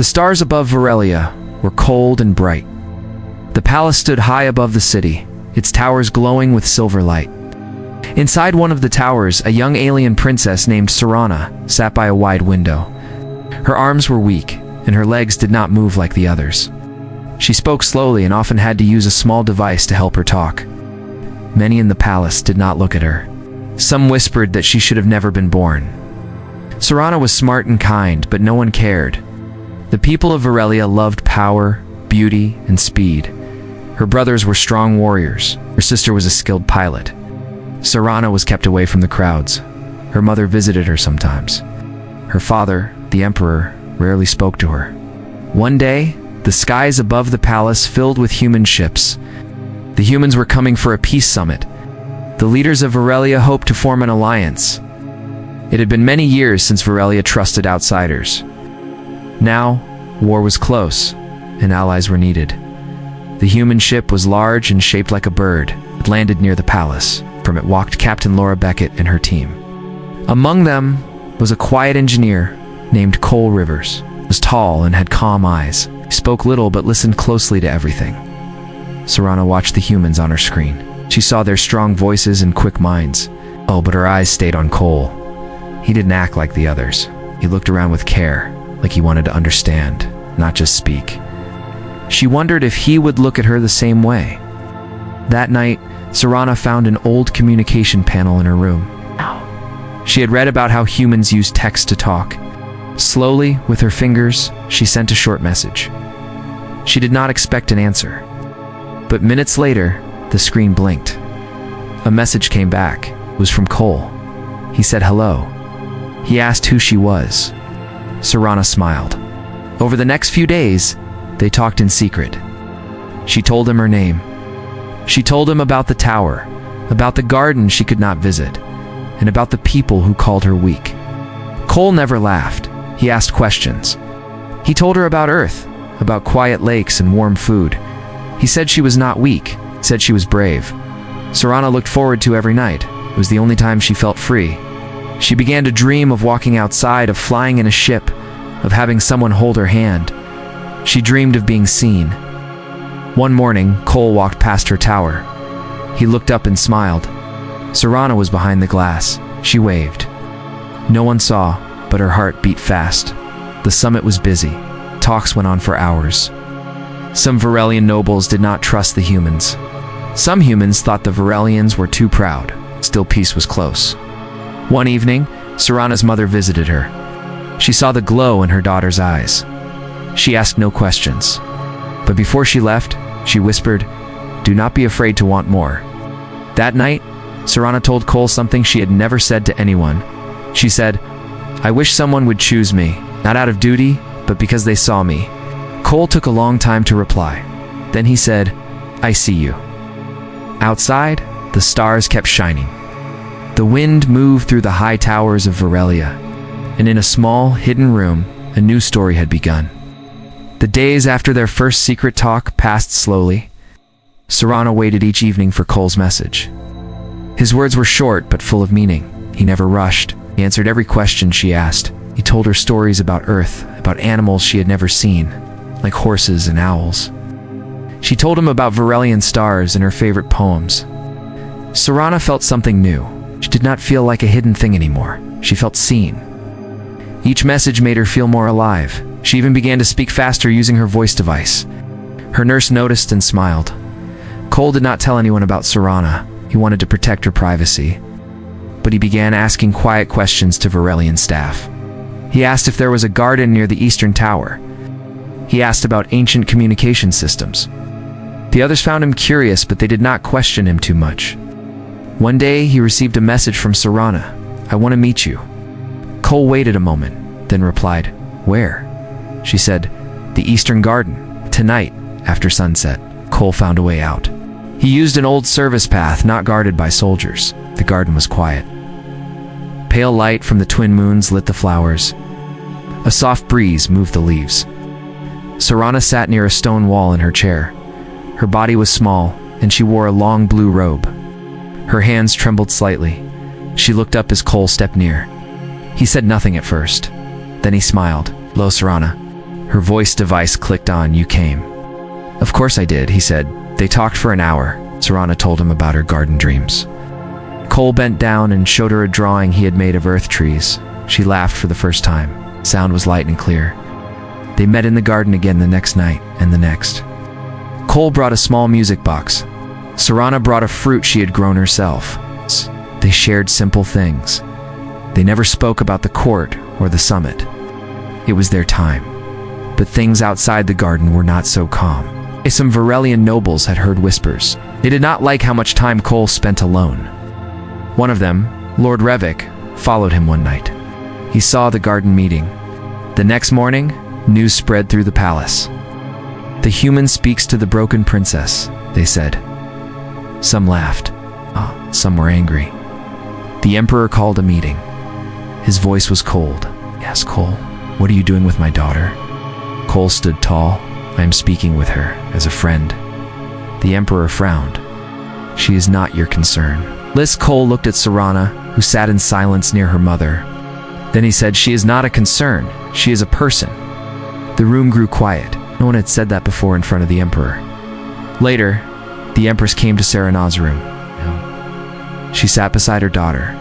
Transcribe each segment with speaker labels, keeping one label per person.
Speaker 1: The stars above Varelia were cold and bright. The palace stood high above the city, its towers glowing with silver light. Inside one of the towers, a young alien princess named Serana sat by a wide window. Her arms were weak, and her legs did not move like the others. She spoke slowly and often had to use a small device to help her talk. Many in the palace did not look at her. Some whispered that she should have never been born. Serana was smart and kind, but no one cared. The people of Varelia loved power, beauty, and speed. Her brothers were strong warriors. Her sister was a skilled pilot. Serana was kept away from the crowds. Her mother visited her sometimes. Her father, the emperor, rarely spoke to her. One day, the skies above the palace filled with human ships. The humans were coming for a peace summit. The leaders of Varelia hoped to form an alliance. It had been many years since Varelia trusted outsiders. Now, war was close, and allies were needed. The human ship was large and shaped like a bird. It landed near the palace. From it walked Captain Laura Beckett and her team. Among them was a quiet engineer named Cole Rivers. He was tall and had calm eyes. He spoke little but listened closely to everything. Serana watched the humans on her screen. She saw their strong voices and quick minds. Oh, but her eyes stayed on Cole. He didn't act like the others. He looked around with care, like he wanted to understand, not just speak. She wondered if he would look at her the same way. That night, Serana found an old communication panel in her room. She had read about how humans use text to talk. Slowly, with her fingers, she sent a short message. She did not expect an answer. But minutes later, the screen blinked. A message came back. It was from Cole. He said hello. He asked who she was. Serana smiled. Over the next few days, they talked in secret. She told him her name. She told him about the tower, about the garden she could not visit, and about the people who called her weak. Cole never laughed. He asked questions. He told her about Earth, about quiet lakes and warm food. He said she was not weak, said she was brave. Serana looked forward to every night. It was the only time she felt free. She began to dream of walking outside, of flying in a ship, of having someone hold her hand. She dreamed of being seen. One morning, Cole walked past her tower. He looked up and smiled. Serana was behind the glass. She waved. No one saw, but her heart beat fast. The summit was busy. Talks went on for hours. Some Varelian nobles did not trust the humans. Some humans thought the Varelians were too proud. Still, peace was close. One evening, Serana's mother visited her. She saw the glow in her daughter's eyes. She asked no questions. But before she left, she whispered, "Do not be afraid to want more." That night, Serana told Cole something she had never said to anyone. She said, "I wish someone would choose me, not out of duty, but because they saw me." Cole took a long time to reply. Then he said, "I see you." Outside, the stars kept shining. The wind moved through the high towers of Varelia, and in a small, hidden room, a new story had begun. The days after their first secret talk passed slowly. Serana waited each evening for Cole's message. His words were short but full of meaning. He never rushed. He answered every question she asked. He told her stories about Earth, about animals she had never seen, like horses and owls. She told him about Varelian stars and her favorite poems. Serana felt something new. She did not feel like a hidden thing anymore. She felt seen. Each message made her feel more alive. She even began to speak faster using her voice device. Her nurse noticed and smiled. Cole did not tell anyone about Serana. He wanted to protect her privacy. But he began asking quiet questions to Varelian staff. He asked if there was a garden near the eastern tower. He asked about ancient communication systems. The others found him curious, but they did not question him too much. One day, he received a message from Serana. "I want to meet you." Cole waited a moment, then replied, "Where?" She said, "The Eastern Garden, tonight, after sunset." Cole found a way out. He used an old service path not guarded by soldiers. The garden was quiet. Pale light from the twin moons lit the flowers. A soft breeze moved the leaves. Serana sat near a stone wall in her chair. Her body was small, and she wore a long blue robe. Her hands trembled slightly. She looked up as Cole stepped near. He said nothing at first. Then he smiled. "Hello, Serana." Her voice device clicked on. "You came." "Of course I did," he said. They talked for an hour. Serana told him about her garden dreams. Cole bent down and showed her a drawing he had made of earth trees. She laughed for the first time. Sound was light and clear. They met in the garden again the next night, and the next. Cole brought a small music box. Serana brought a fruit she had grown herself. They shared simple things. They never spoke about the court or the summit. It was their time. But things outside the garden were not so calm. Some Varelian nobles had heard whispers. They did not like how much time Cole spent alone. One of them, Lord Revik, followed him one night. He saw the garden meeting. The next morning, news spread through the palace. "The human speaks to the broken princess," they said. Some laughed. Some were angry. The emperor called a meeting. His voice was cold. "Yes, Cole, what are you doing with my daughter?" Cole stood tall. "I am speaking with her as a friend." The emperor frowned. "She is not your concern." Cole looked at Serana, who sat in silence near her mother. Then he said, "She is not a concern. She is a person." The room grew quiet. No one had said that before in front of the emperor. Later, the empress came to Serana's room. She sat beside her daughter.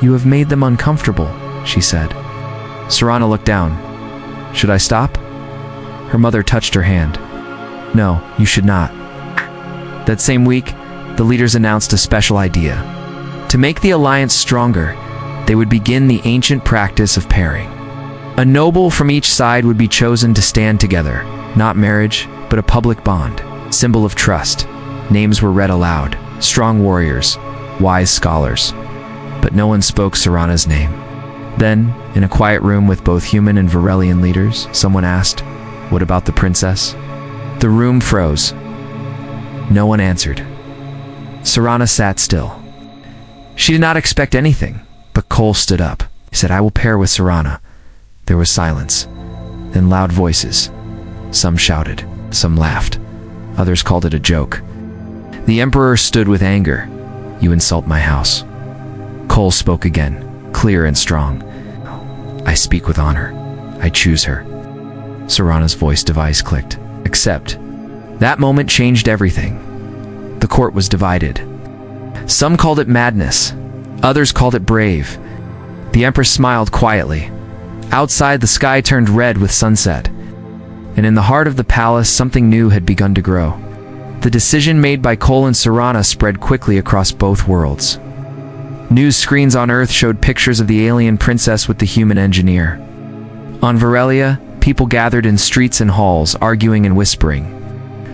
Speaker 1: "You have made them uncomfortable," she said. Serana looked down. "Should I stop?" Her mother touched her hand. "No, you should not." That same week, the leaders announced a special idea. To make the alliance stronger, they would begin the ancient practice of pairing. A noble from each side would be chosen to stand together, not marriage, but a public bond, symbol of trust. Names were read aloud: strong warriors, wise scholars. But no one spoke Serana's name. Then, in a quiet room with both human and Varelian leaders, someone asked, "What about the princess?" The room froze. No one answered. Serana sat still. She did not expect anything, but Cole stood up. He said, "I will pair with Serana." There was silence, then loud voices. Some shouted, some laughed. Others called it a joke. The emperor stood with anger. "You insult my house." Cole spoke again, clear and strong. "I speak with honor. I choose her." Serana's voice device clicked. "Accept." That moment changed everything. The court was divided. Some called it madness. Others called it brave. The empress smiled quietly. Outside, the sky turned red with sunset. And in the heart of the palace, something new had begun to grow. The decision made by Cole and Serana spread quickly across both worlds. News screens on Earth showed pictures of the alien princess with the human engineer. On Varelia, people gathered in streets and halls, arguing and whispering.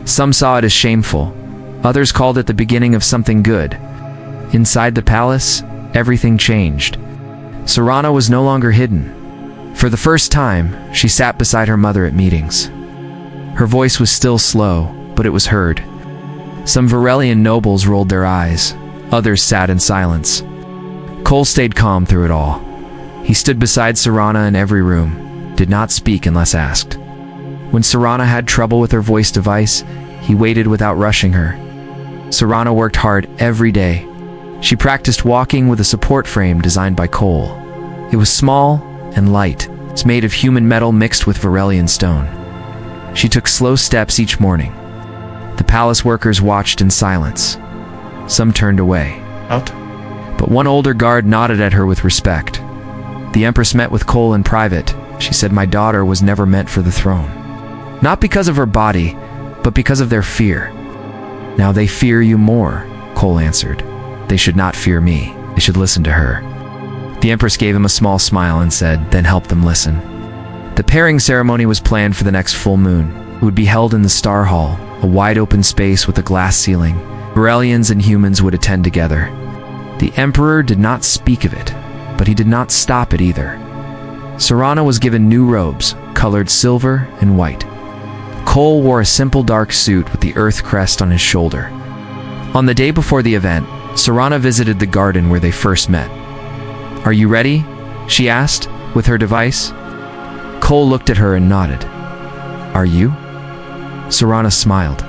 Speaker 1: Some saw it as shameful. Others called it the beginning of something good. Inside the palace, everything changed. Serana was no longer hidden. For the first time, she sat beside her mother at meetings. Her voice was still slow, but it was heard. Some Varelian nobles rolled their eyes. Others sat in silence. Cole stayed calm through it all. He stood beside Serana in every room, did not speak unless asked. When Serana had trouble with her voice device, he waited without rushing her. Serana worked hard every day. She practiced walking with a support frame designed by Cole. It was small and light. It's made of human metal mixed with Varelian stone. She took slow steps each morning. The palace workers watched in silence. Some turned away.
Speaker 2: Out.
Speaker 1: But one older guard nodded at her with respect. The empress met with Cole in private. She said, "My daughter was never meant for the throne. Not because of her body, but because of their fear." "Now they fear you more," Cole answered. "They should not fear me. They should listen to her." The empress gave him a small smile and said, "Then help them listen." The pairing ceremony was planned for the next full moon. It would be held in the Star Hall, a wide open space with a glass ceiling. Varelians and humans would attend together. The emperor did not speak of it, but he did not stop it either. Serana was given new robes, colored silver and white. Cole wore a simple dark suit with the Earth crest on his shoulder. On the day before the event, Serana visited the garden where they first met. "Are you ready?" she asked, with her device. Cole looked at her and nodded. "Are you?" Serana smiled.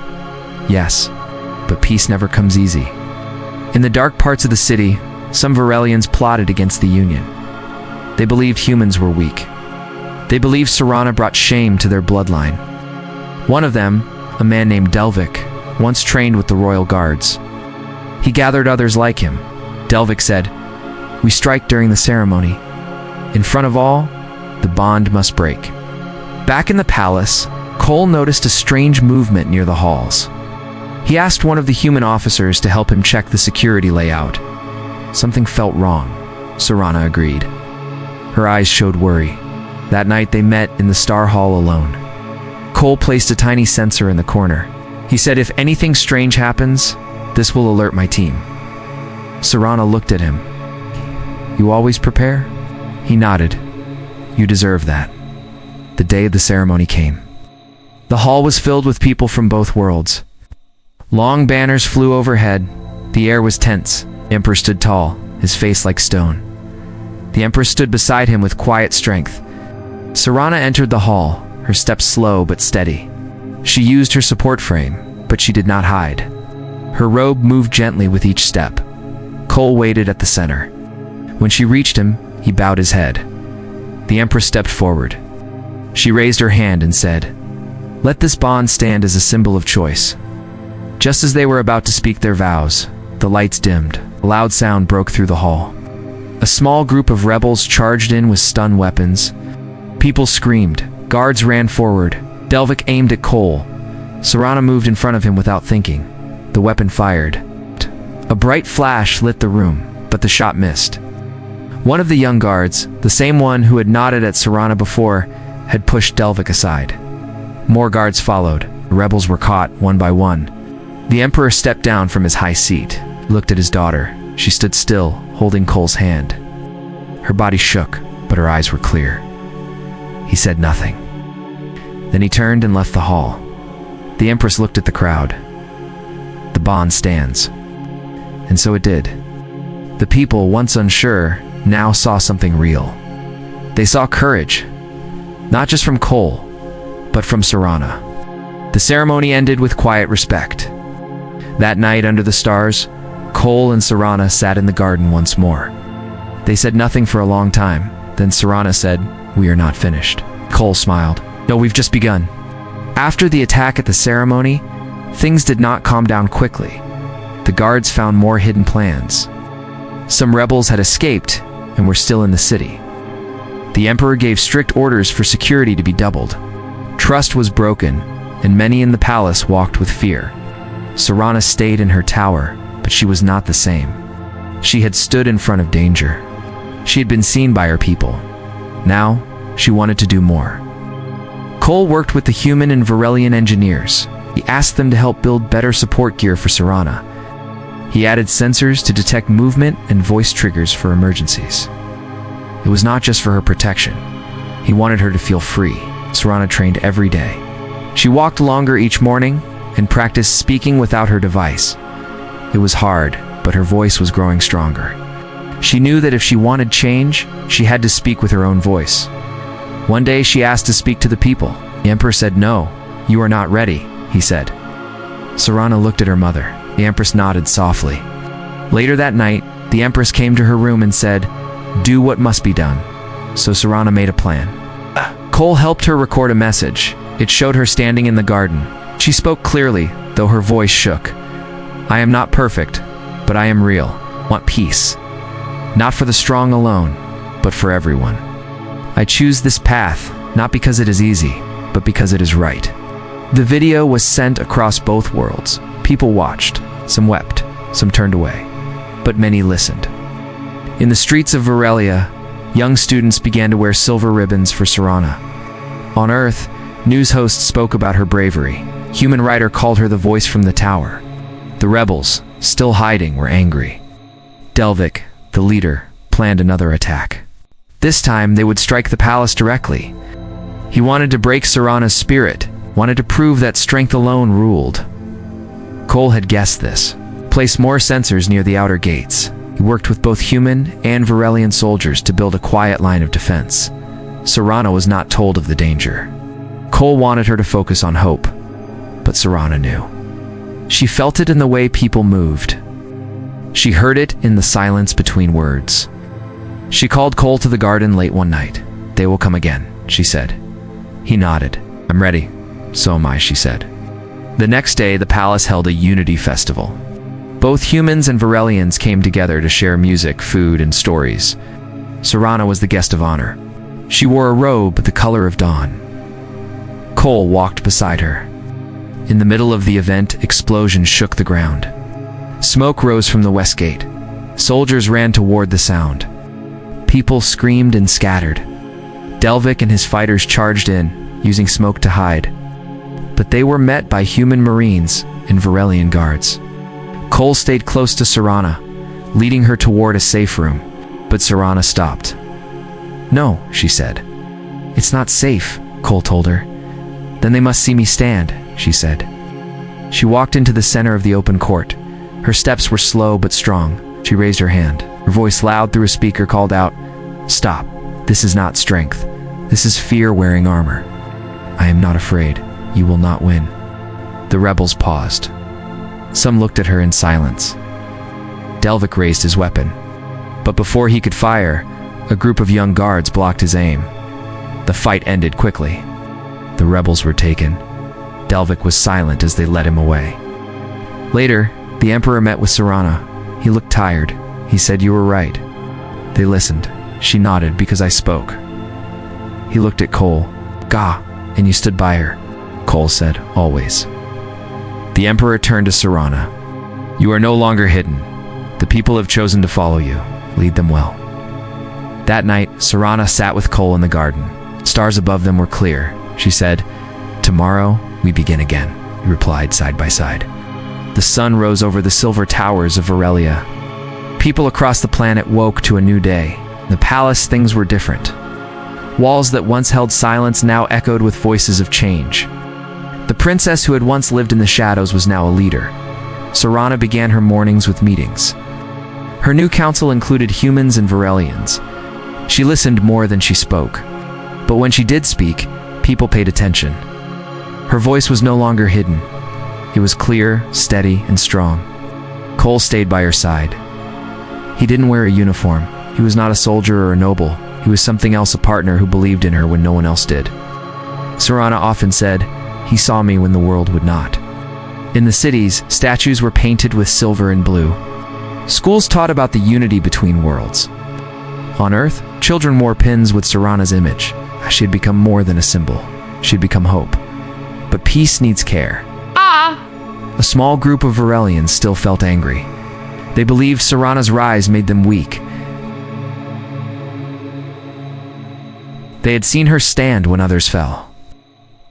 Speaker 1: "Yes, but peace never comes easy." In the dark parts of the city, some Varelians plotted against the Union. They believed humans were weak. They believed Serana brought shame to their bloodline. One of them, a man named Delvik, once trained with the royal guards. He gathered others like him. Delvik said, "We strike during the ceremony. In front of all, the bond must break." Back in the palace, Cole noticed a strange movement near the halls. He asked one of the human officers to help him check the security layout. Something felt wrong, Serana agreed. Her eyes showed worry. That night they met in the Star Hall alone. Cole placed a tiny sensor in the corner. He said, "If anything strange happens, this will alert my team." Serana looked at him. "You always prepare?" He nodded. "You deserve that." The day of the ceremony came. The hall was filled with people from both worlds. Long banners flew overhead. The air was tense. The Emperor stood tall, his face like stone. The Empress stood beside him with quiet strength. Serana entered the hall, her steps slow but steady. She used her support frame, but she did not hide. Her robe moved gently with each step. Cole waited at the center. When she reached him, he bowed his head. The Empress stepped forward. She raised her hand and said, "Let this bond stand as a symbol of choice." Just as they were about to speak their vows, the lights dimmed. A loud sound broke through the hall. A small group of rebels charged in with stun weapons. People screamed. Guards ran forward. Delvik aimed at Cole. Serana moved in front of him without thinking. The weapon fired. A bright flash lit the room, but the shot missed. One of the young guards, the same one who had nodded at Serana before, had pushed Delvik aside. More guards followed. The rebels were caught, one by one. The Emperor stepped down from his high seat, looked at his daughter. She stood still, holding Cole's hand. Her body shook, but her eyes were clear. He said nothing. Then he turned and left the hall. The Empress looked at the crowd. The bond stands. And so it did. The people, once unsure, now saw something real. They saw courage, not just from Cole, but from Serana. The ceremony ended with quiet respect. That night under the stars, Cole and Serana sat in the garden once more. They said nothing for a long time. Then Serana said, "We are not finished." Cole smiled. "No, we've just begun." After the attack at the ceremony, things did not calm down quickly. The guards found more hidden plans. Some rebels had escaped and were still in the city. The Emperor gave strict orders for security to be doubled. Trust was broken, and many in the palace walked with fear. Serana stayed in her tower, but she was not the same. She had stood in front of danger. She had been seen by her people. Now, she wanted to do more. Cole worked with the human and Varelian engineers. He asked them to help build better support gear for Serana. He added sensors to detect movement and voice triggers for emergencies. It was not just for her protection. He wanted her to feel free. Serana trained every day. She walked longer each morning and practiced speaking without her device. It was hard, but her voice was growing stronger. She knew that if she wanted change, she had to speak with her own voice. One day she asked to speak to the people. The Emperor said, "No, you are not ready," he said. Serana looked at her mother. The Empress nodded softly. Later that night, the Empress came to her room and said, "Do what must be done." So Serana made a plan. Cole helped her record a message. It showed her standing in the garden. She spoke clearly, though her voice shook. "I am not perfect, but I am real. Want peace. Not for the strong alone, but for everyone. I choose this path, not because it is easy, but because it is right." The video was sent across both worlds. People watched. Some wept, some turned away, but many listened. In the streets of Varelia, young students began to wear silver ribbons for Serana. On Earth, news hosts spoke about her bravery. Human Rider called her the voice from the tower. The rebels, still hiding, were angry. Delvik, the leader, planned another attack. This time, they would strike the palace directly. He wanted to break Serana's spirit, wanted to prove that strength alone ruled. Cole had guessed this. Placed more sensors near the outer gates. He worked with both human and Varelian soldiers to build a quiet line of defense. Serana was not told of the danger. Cole wanted her to focus on hope, but Serana knew. She felt it in the way people moved. She heard it in the silence between words. She called Cole to the garden late one night. "They will come again. she said. He nodded. I'm ready. So am I, she said. The next day, the palace held a unity festival. Both humans and Varelians came together to share music, food, and stories. Serana was the guest of honor. She wore a robe the color of dawn. Cole walked beside her. In the middle of the event, explosions shook the ground. Smoke rose from the west gate. Soldiers ran toward the sound. People screamed and scattered. Delvik and his fighters charged in, using smoke to hide. But they were met by human marines and Varelian guards. Cole stayed close to Serana, leading her toward a safe room, but Serana stopped. No, she said. It's not safe, Cole told her. Then they must see me stand, she said. She walked into the center of the open court. Her steps were slow but strong. She raised her hand. Her voice, loud through a speaker, called out, "Stop. This is not strength. This is fear wearing armor. I am not afraid. You will not win." The rebels paused. Some looked at her in silence. Delvik raised his weapon. But before he could fire, a group of young guards blocked his aim. The fight ended quickly. The rebels were taken. Delvik was silent as they led him away. Later, the Emperor met with Serana. He looked tired. He said, "You were right." They listened. She nodded because I spoke. He looked at Cole. "Gah, and you stood by her," Cole said, "always." The Emperor turned to Serana. "You are no longer hidden. The people have chosen to follow you. Lead them well." That night, Serana sat with Cole in the garden. Stars above them were clear. She said, "Tomorrow, we begin again," he replied side by side. The sun rose over the silver towers of Varelia. People across the planet woke to a new day. In the palace, things were different. Walls that once held silence now echoed with voices of change. The princess who had once lived in the shadows was now a leader. Serana began her mornings with meetings. Her new council included humans and Varelians. She listened more than she spoke. But when she did speak, people paid attention. Her voice was no longer hidden. It was clear, steady, and strong. Cole stayed by her side. He didn't wear a uniform. He was not a soldier or a noble. He was something else, a partner who believed in her when no one else did. Serana often said, "He saw me when the world would not." In the cities, statues were painted with silver and blue. Schools taught about the unity between worlds. On Earth, children wore pins with Serana's image. She had become more than a symbol. She had become hope. But peace needs care. A small group of Varelians still felt angry. They believed Serana's rise made them weak. They had seen her stand when others fell.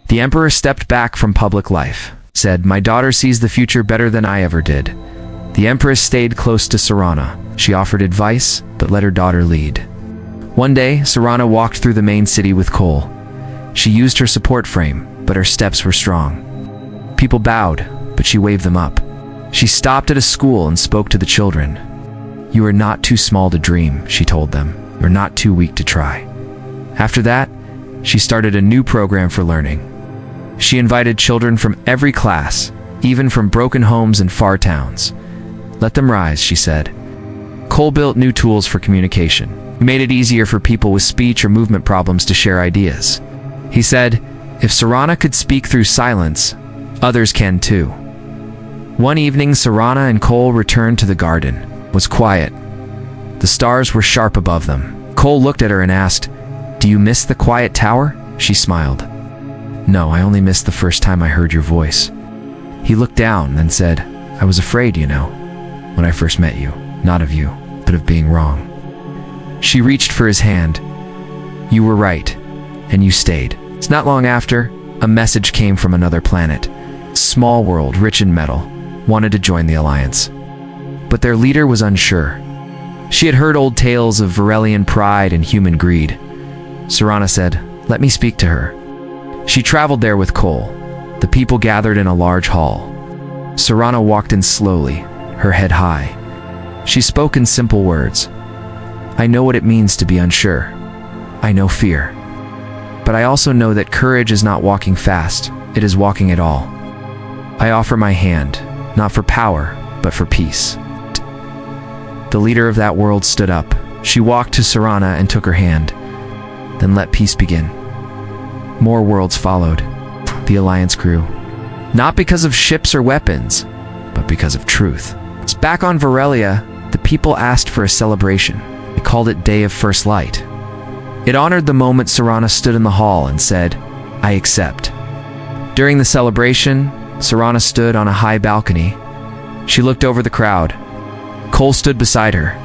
Speaker 1: The Emperor stepped back from public life, said, "My daughter sees the future better than I ever did." The Empress stayed close to Serana. She offered advice, but let her daughter lead. One day, Serana walked through the main city with Cole. She used her support frame, but her steps were strong. People bowed, but she waved them up. She stopped at a school and spoke to the children. "You are not too small to dream," she told them. "You're not too weak to try." After that, she started a new program for learning. She invited children from every class, even from broken homes and far towns. "Let them rise," she said. Cole built new tools for communication. He made it easier for people with speech or movement problems to share ideas. He said, "If Serana could speak through silence, others can too." One evening, Serana and Cole returned to the garden. It was quiet. The stars were sharp above them. Cole looked at her and asked, "Do you miss the quiet tower?" She smiled. "No, I only missed the first time I heard your voice." He looked down, then said, "I was afraid, when I first met you. Not of you, but of being wrong." She reached for his hand. "You were right, and you stayed." It's not long after, a message came from another planet. Small world, rich in metal, wanted to join the Alliance. But their leader was unsure. She had heard old tales of Varelian pride and human greed. Serana said, "Let me speak to her." She traveled there with Cole. The people gathered in a large hall. Serana walked in slowly, her head high. She spoke in simple words. "I know what it means to be unsure. I know fear. But I also know that courage is not walking fast, it is walking at all. I offer my hand, not for power, but for peace." The leader of that world stood up. She walked to Serana and took her hand. "Then let peace begin." More worlds followed. The alliance grew. Not because of ships or weapons, but because of truth. Back on Varelia, the people asked for a celebration. They called it Day of First Light. It honored the moment Serana stood in the hall and said, "I accept." During the celebration, Serana stood on a high balcony. She looked over the crowd. Cole stood beside her.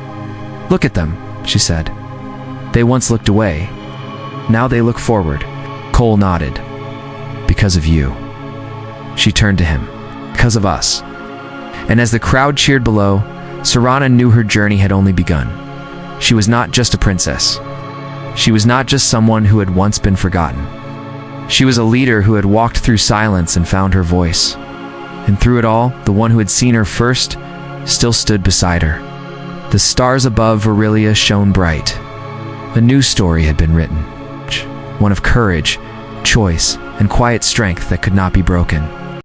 Speaker 1: "Look at them," she said. "They once looked away. Now they look forward." Cole nodded. "Because of you." She turned to him. "Because of us." And as the crowd cheered below, Serana knew her journey had only begun. She was not just a princess. She was not just someone who had once been forgotten. She was a leader who had walked through silence and found her voice. And through it all, the one who had seen her first still stood beside her. The stars above Varelia shone bright. A new story had been written. One of courage, choice, and quiet strength that could not be broken.